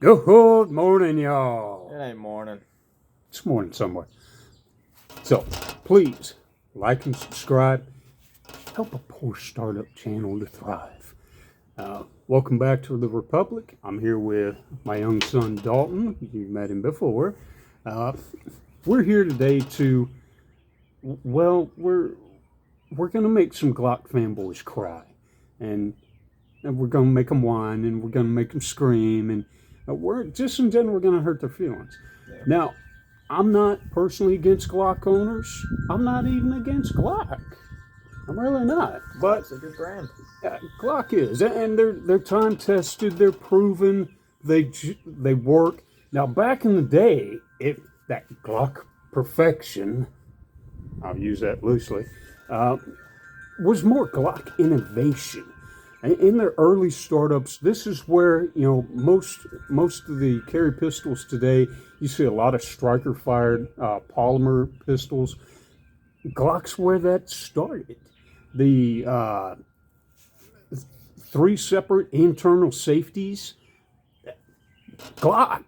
Good morning, y'all. It ain't morning. It's morning somewhere. So, please like and subscribe. Help a poor startup channel to thrive. Welcome back to the Republic. I'm here with my young son Dalton. You've met him before. We're here today to, we're going to make some Glock fanboys cry, and we're going to make them whine, and we're going to make them scream, and we're just in general, we're going to hurt their feelings. Yeah. Now, I'm not personally against Glock owners. I'm not even against Glock. I'm really not. But It's a good brand. Glock is, and they're time tested. They're proven. They work. Now, back in the day, that Glock perfection, I'll use that loosely, was more Glock innovation. In their early startups, this is where most of the carry pistols today. You see a lot of striker fired polymer pistols. Glock's where that started. The 3 separate internal safeties. Glock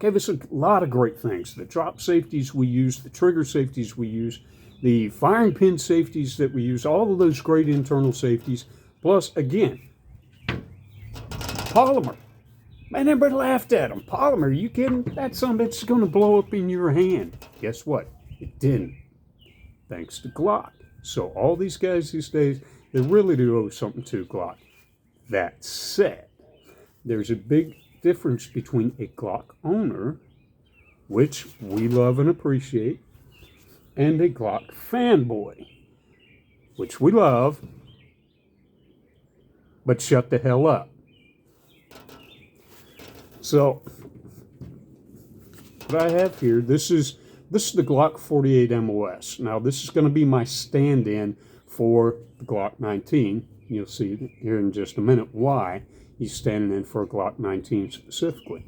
gave us a lot of great things. The drop safeties we use, the trigger safeties we use, the firing pin safeties that we use, all of those great internal safeties. Plus, again, polymer. Man, everybody laughed at them. Polymer, you kidding? That son of a bitch is going to blow up in your hand. Guess what? It didn't. Thanks to Glock. So all these guys these days, they really do owe something to Glock. That said, there's a big difference between a Glock owner, which we love and appreciate, and a Glock fanboy, which we love, but shut the hell up. So, what I have here, this is the Glock 48 MOS. Now, this is going to be my stand-in for the Glock 19. You'll see here in just a minute why he's standing in for a Glock 19 specifically.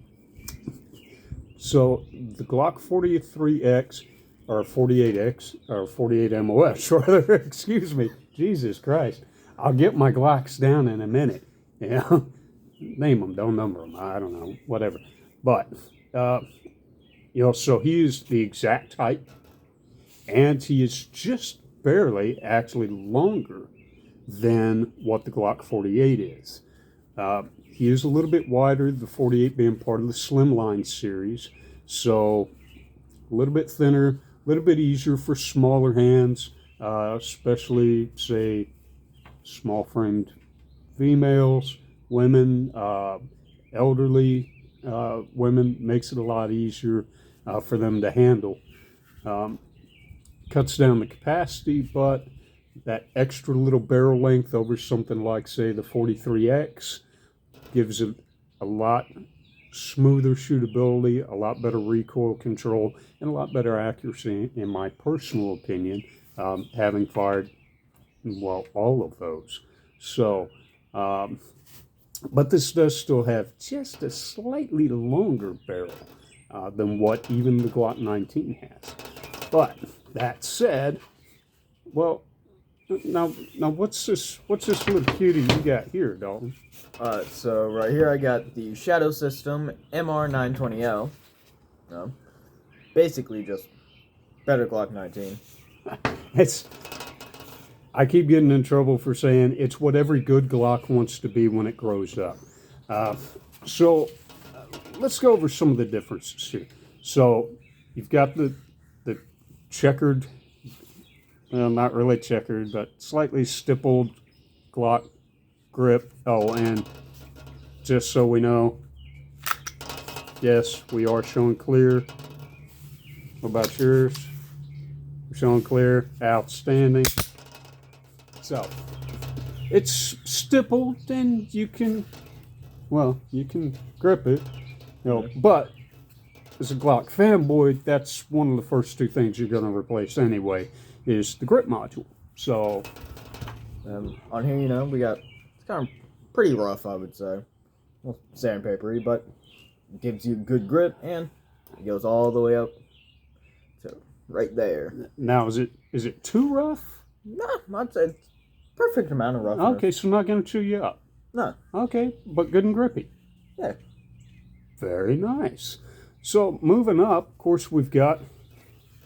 So, the Glock 43X, or 48X, or 48 MOS, rather, excuse me, Jesus Christ. I'll get my Glocks down in a minute. Name them, don't number them. I don't know, whatever. But so he is the exact height, and he is just barely actually longer than what the Glock 48 is. He is a little bit wider, the 48 being part of the Slimline series, so a little bit thinner, a little bit easier for smaller hands, especially, say, small-framed females, women, elderly women. Makes it a lot easier for them to handle. Cuts down the capacity, but that extra little barrel length over something like, say, the 43X gives it a lot smoother shootability, a lot better recoil control, and a lot better accuracy, in my personal opinion, having fired all of those. So, but this does still have just a slightly longer barrel than what even the Glock 19 has. But that said, now what's this little cutie you got here, Dalton? Alright, so right here I got the Shadow System MR920L. Basically just better Glock 19. I keep getting in trouble for saying it's what every good Glock wants to be when it grows up. So let's go over some of the differences here. So you've got the checkered, well, not really checkered, but slightly stippled Glock grip. Oh, and just so we know, yes, we are showing clear. What about yours? We're showing clear. Outstanding. So, it's stippled, and you can grip it, but as a Glock fanboy, that's one of the first 2 things you're going to replace anyway, is the grip module. So, on here, we got, it's kind of pretty rough, I would say. Well, sandpapery, but it gives you good grip, and it goes all the way up to right there. Now, is it too rough? No, I'd say it's perfect amount of roughness. Okay, so not going to chew you up. No. Okay, but good and grippy. Yeah. Very nice. So moving up, of course, we've got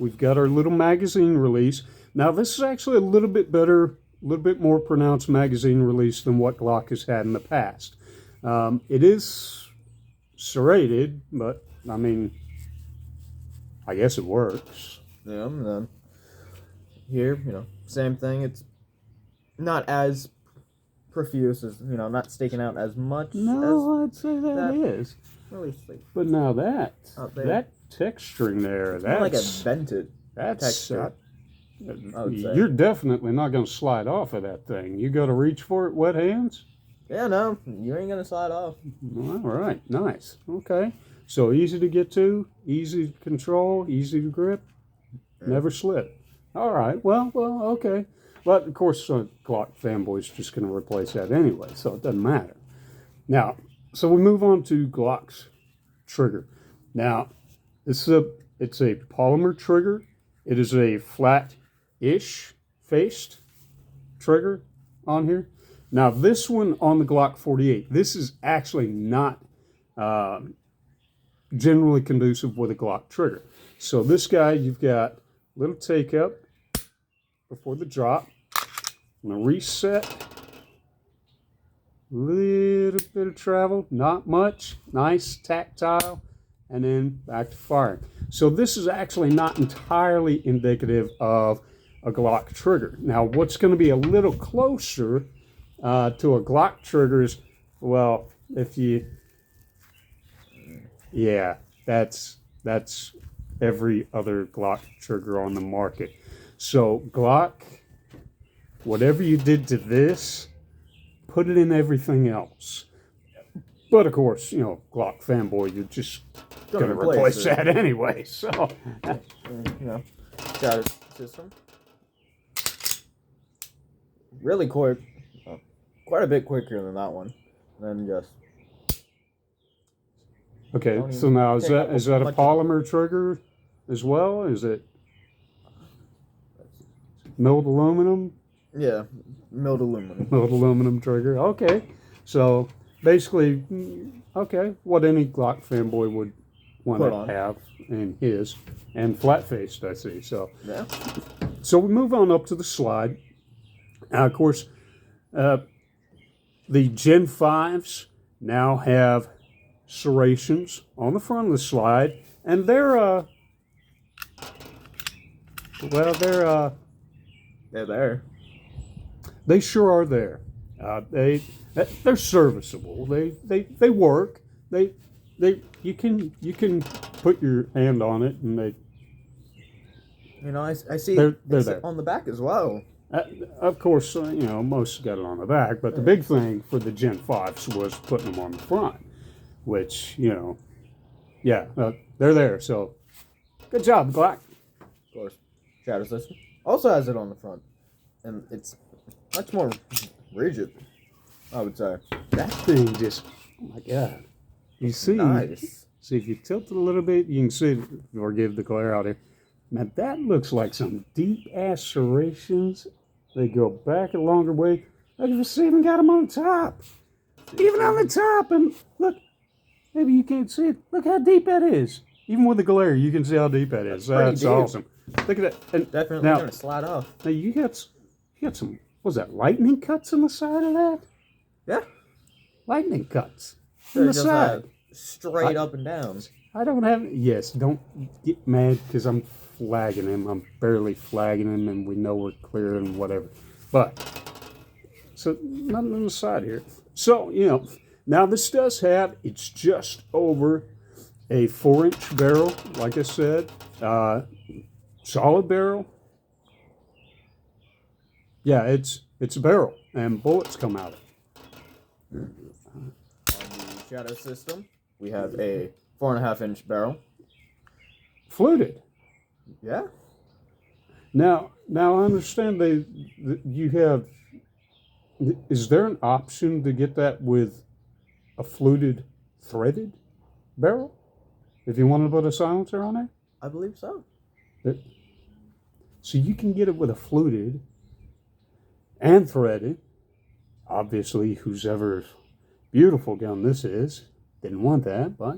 our little magazine release. Now this is actually a little bit better, a little bit more pronounced magazine release than what Glock has had in the past. It is serrated, but I mean, I guess it works. Yeah, and then here, same thing. It's not as profuse as, not sticking out as much. No, I'd say that is. Really sweet. But now that texturing there, It's more like a that's vented texture. I would say. You're definitely not going to slide off of that thing. You got to reach for it, wet hands. Yeah, no, you ain't gonna slide off. All right, nice. Okay, so easy to get to, easy to control, easy to grip, never slip. All right, well, okay. But of course, Glock Fan Boyz just going to replace that anyway, so it doesn't matter. Now, so we move on to Glock's trigger. Now, it's a polymer trigger. It is a flat-ish faced trigger on here. Now, this one on the Glock 48, this is actually not generally conducive with a Glock trigger. So this guy, you've got a little take up before the drop. I'm going to reset. Little bit of travel, not much. Nice, tactile, and then back to firing. So this is actually not entirely indicative of a Glock trigger. Now, what's going to be a little closer to a Glock trigger is, well, that's every other Glock trigger on the market. So Glock, whatever you did to this, put it in everything else. But of course, Glock Fan Boy, you're just going to replace that anyway. So, got it. System. Really quick. Quite a bit quicker than that one. Then just. Okay, so now is that a polymer trigger as well? Is it milled aluminum? Yeah, milled aluminum. Milled aluminum trigger. Okay, so basically, okay, what any Glock fanboy would want to have in his, and flat faced, I see. So yeah. So we move on up to the slide. Now, of course, the Gen 5s now have serrations on the front of the slide, and they're there. They sure are there. They're serviceable. They work. You can put your hand on it, and they. I see they're there on the back as well. Of course, most got it on the back, but the big thing for the Gen 5s was putting them on the front, which, they're there. So, good job, Glock. Of course, shadow system also has it on the front, and it's much more rigid, I would say. That thing just, oh my God. You see, nice. See, if you tilt it a little bit, you can see, forgive the glare out here. Now, that looks like some deep-ass serrations. They go back a longer way. Look, it's even got them on the top. Even on the top. And look, maybe you can't see it. Look how deep that is. Even with the glare, you can see how deep that is. That's awesome. Look at that. And definitely going to slide off. Now, you got some, what was that, lightning cuts on the side of that? Yeah. Lightning cuts on the side. Straight up and down. I don't have, yes, don't get mad because I'm flagging him. I'm barely flagging him, and we know we're clear and whatever. But, so, nothing on the side here. So, now this does have, it's just over a 4-inch barrel, like I said. Solid barrel. Yeah, it's a barrel, and bullets come out of it. On the shadow system, we have a 4.5-inch barrel. Fluted. Yeah. Now I understand you have. Is there an option to get that with a fluted, threaded barrel? If you want to put a silencer on it? I believe so. So you can get it with a fluted and threaded. Obviously, whosever beautiful gun this is, Didn't want that, but,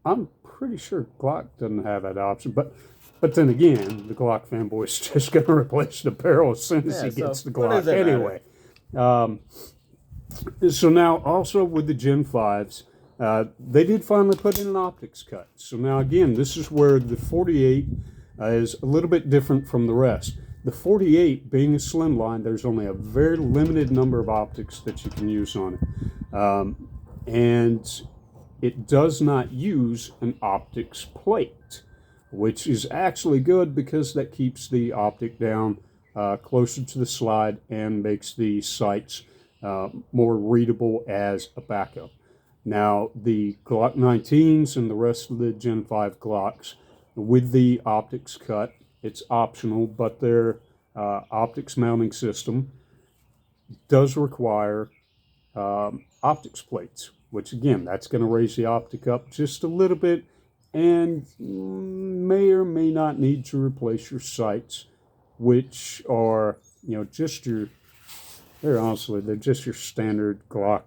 I'm pretty sure Glock doesn't have that option. But then again, the Glock Fan Boyz is just going to replace the barrel as soon as he gets the Glock anyway. So now, also with the Gen 5s, they did finally put in an optics cut. So now, again, this is where the 48 is a little bit different from the rest. The 48, being a slimline, there's only a very limited number of optics that you can use on it. And it does not use an optics plate, which is actually good because that keeps the optic down closer to the slide and makes the sights more readable as a backup. Now, the Glock 19s and the rest of the Gen 5 Glocks, with the optics cut, it's optional, but their optics mounting system does require optics plates, which again, that's going to raise the optic up just a little bit and may or may not need to replace your sights, which are, just they're just your standard Glock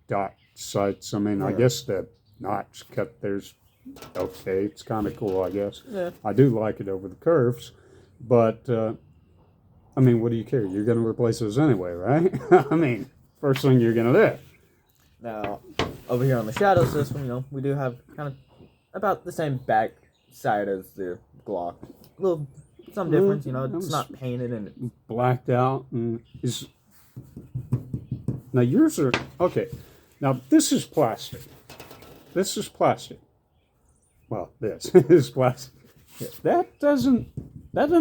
dot sights. I mean, I guess the notch cut there's okay. It's kind of cool, I guess. Yeah. I do like it over the curves, but I mean, what do you care? You're going to replace those anyway, right? I mean, first thing you're going to do. Now, over here on the shadow system, we do have kind of about the same back side as the Glock. Some difference, it's not painted and it's blacked out and is. Now yours are okay. Now this is plastic. This is plastic. Well, this is plastic. That doesn't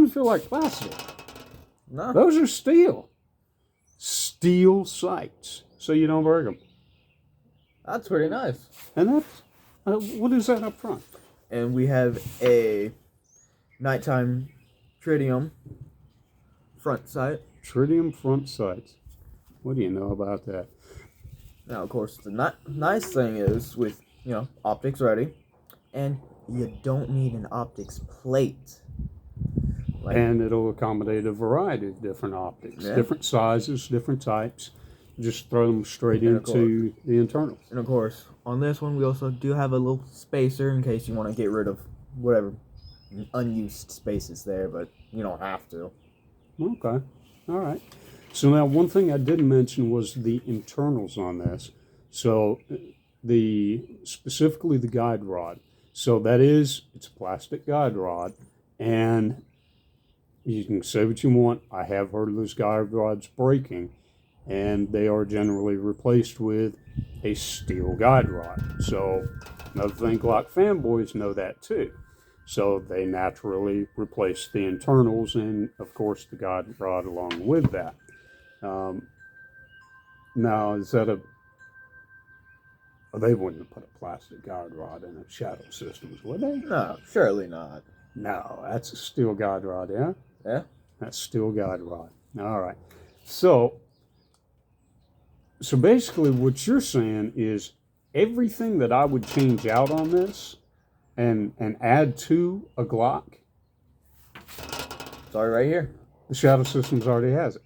feel like plastic. No. Those are steel. Steel sights, so you don't break them. That's pretty nice. And that's what is that up front? And we have a nighttime tritium front sight. Tritium front sights. What do you know about that? Now, of course, the nice thing is with, optics ready, and you don't need an optics plate. And it'll accommodate a variety of different optics, different sizes, different types. Just throw them straight into the internals. And of course, on this one, we also do have a little spacer in case you want to get rid of whatever unused spaces there, but you don't have to. Okay. All right. So now one thing I didn't mention was the internals on this. So specifically the guide rod. So it's a plastic guide rod, and you can say what you want. I have heard of those guide rods breaking, and they are generally replaced with a steel guide rod. So another thing, Glock Fan Boyz know that too. So they naturally replace the internals and, of course, the guide rod along with that. Now, is that they wouldn't have put a plastic guide rod in a shadow systems, would they? No, surely not. No, that's a steel guide rod, yeah? Yeah? That's steel guide rod. All right. So basically what you're saying is everything that I would change out on this and add to a Glock, it's already right here. the shadow systems already has it.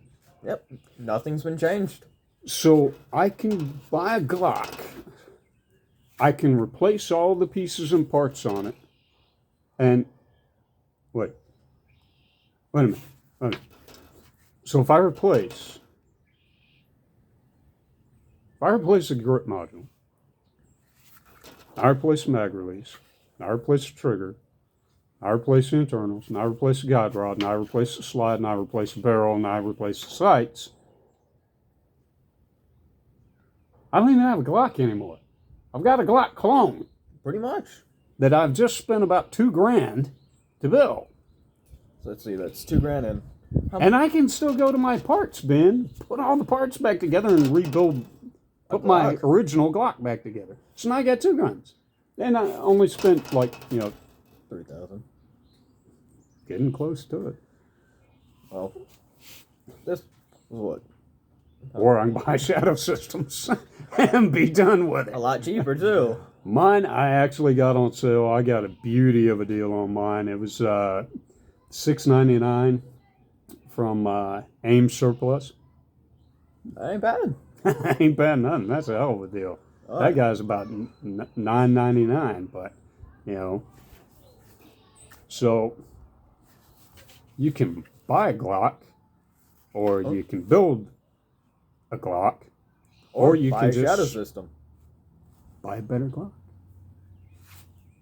Yep. Nothing's been changed. So I can buy a Glock. I can replace all the pieces and parts on it. And wait a minute. So if I replace the grip module, I replace the mag release, I replace the trigger, I replace the internals, and I replace the guide rod, and I replace the slide, and I replace the barrel, and I replace the sights, I don't even have a Glock anymore. I've got a Glock clone. Pretty much. That I've just spent about $2,000 to build. So let's see, that's $2,000 and I can still go to my parts bin, put all the parts back together, and rebuild, put my original Glock back together. So now I got 2 guns. And I only spent $3,000. Getting close to it. Well, this is what? Or I can buy shadow systems and be done with it. A lot cheaper too. Mine, I actually got on sale. I got a beauty of a deal on mine. It was $6.99 from AIM Surplus. That ain't bad. Ain't bad nothing. That's a hell of a deal. All That right. guy's about $9.99, but you know, so you can buy a Glock, or you can build a Glock, or you buy can a shadow just system. buy a better Glock.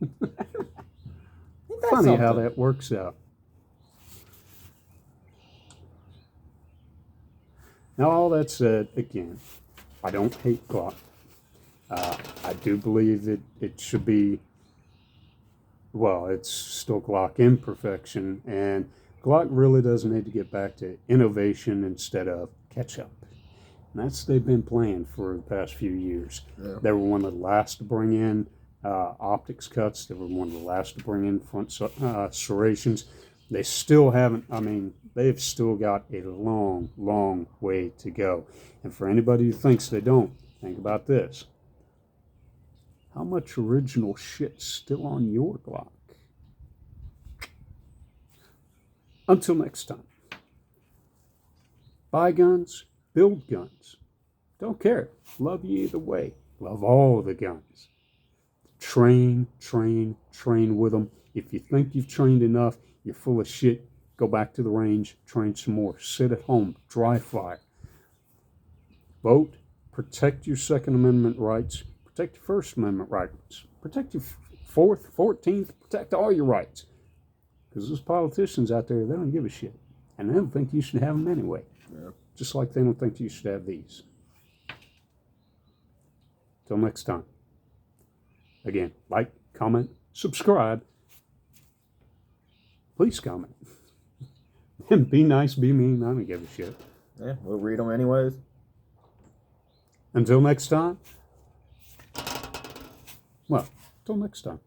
Ain't that Funny how something? that works out. Now, all that said, again, I don't hate Glock. I do believe that it should be, well, it's still Glock imperfection, and Glock really does need to get back to innovation instead of catch up. And that's they've been playing for the past few years. Yeah. They were one of the last to bring in optics cuts. They were one of the last to bring in front serrations. They still haven't, I mean, they've still got a long, long way to go. And for anybody who thinks they don't, think about this. How much original shit's still on your Glock? Until next time. Buy guns, build guns. Don't care. Love you either way. Love all the guns. Train, train, train with them. If you think you've trained enough, you're full of shit. Go back to the range, train some more. Sit at home, dry fire. Vote, protect your Second Amendment rights, protect your First Amendment rights, protect your Fourth, 14th, protect all your rights. Because those politicians out there, they don't give a shit. And they don't think you should have them anyway. Yeah. Just like they don't think you should have these. Till next time. Again, like, comment, subscribe. Please comment. And be nice, be mean, I don't give a shit. Yeah, we'll read them anyways. Until next time. Well, till next time.